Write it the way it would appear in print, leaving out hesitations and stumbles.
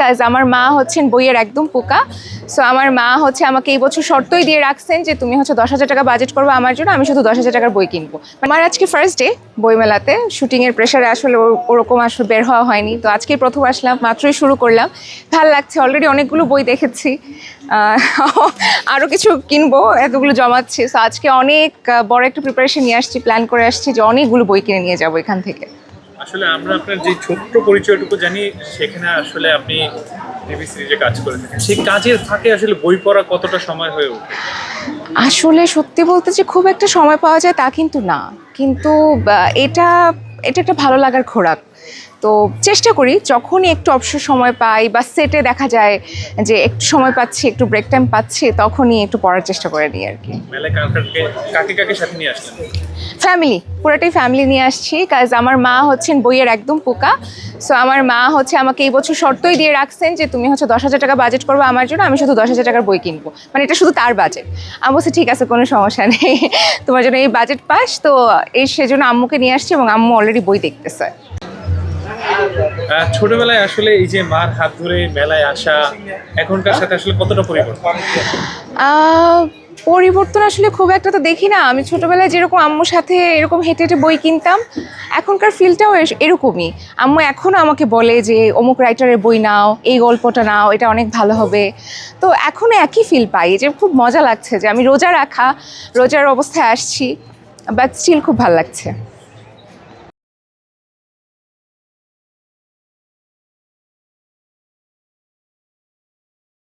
কাজ আমার মা হচ্ছেন বইয়ের একদম পোকা। সো আমার মা হচ্ছে আমাকে এই বছর শর্তই দিয়ে রাখছেন যে তুমি হচ্ছে 10,000 টাকা বাজেট করবো আমার জন্য, আমি শুধু 10,000 টাকার বই কিনবো। আমার আজকে ফার্স্ট ডে বইমেলাতে, শুটিংয়ের প্রেশারে আসলে ওরকম আসলে বের হওয়া হয়নি, তো আজকে প্রথম আসলাম, মাত্রই শুরু করলাম, ভালো লাগছে। অলরেডি অনেকগুলো বই দেখেছি, আরও কিছু কিনবো, এতগুলো জমাচ্ছি। সো আজকে অনেক বড় একটা প্রিপারেশন নিয়ে আসছি, প্ল্যান করে আসছি যে অনেকগুলো বই কিনে নিয়ে যাবো এখান থেকে। আসলে আমরা আপনার যে ছোট্ট পরিচয়টুকু জানি, সেখানে আসলে আপনি টিভি সিরিজে কাজ করে থাকেন, সেই কাজের ফাঁকে আসলে বই পড়া কতটা সময় হয়ে ওঠে? আসলে সত্যি বলতে যে খুব একটা সময় পাওয়া যায় তা কিন্তু না, কিন্তু এটা এটা একটা ভালো লাগার খোরাক। তো চেষ্টা করি যখনই একটু অবসর সময় পাই বা সেটে দেখা যায় যে একটু সময় পাচ্ছি, একটু ব্রেক টাইম পাচ্ছি, তখনই একটু পড়ার চেষ্টা করে নিই আর কি। মেলায় কাকে কাকে সাথে নিয়ে আসলেন? ফ্যামিলি, পুরোটাই ফ্যামিলি নিয়ে আসছি, কাজ আমার মা হচ্ছেন বইয়ের একদম পোকা। সো আমার মা হচ্ছে আমাকে এই বছর শর্তই দিয়ে রাখছেন যে তুমি হচ্ছে 10,000 টাকা বাজেট করবো আমার জন্য, আমি শুধু 10,000 টাকার বই কিনবো, মানে এটা শুধু তার বাজেট। আমি বলছি ঠিক আছে, কোনো সমস্যা নেই, তোমার জন্য এই বাজেট পাস। তো সেজন্য আম্মুকে নিয়ে আসছি এবং আম্মু অলরেডি বই দেখতেছে। ছোটবেলায় আসলে এই যে মার হাত ধরে মেলায় আসা, এখনকার সাথে আসলে কতটা পরিবর্তন? পরিবর্তন আসলে খুব একটা তো দেখি না। আমি ছোটবেলায় যেরকম আম্মুর সাথে এরকম হেঁটে হেঁটে বই কিনতাম, এখনকার ফিলটাও এরকমই। আম্মু এখনও আমাকে বলে যে অমুক রাইটারের বই নাও, এই গল্পটা নাও, এটা অনেক ভালো হবে। তো এখনও একই ফিল পাই, যে খুব মজা লাগছে যে আমি রোজার অবস্থায় আসছি, বাট স্টিল খুব ভালো লাগছে।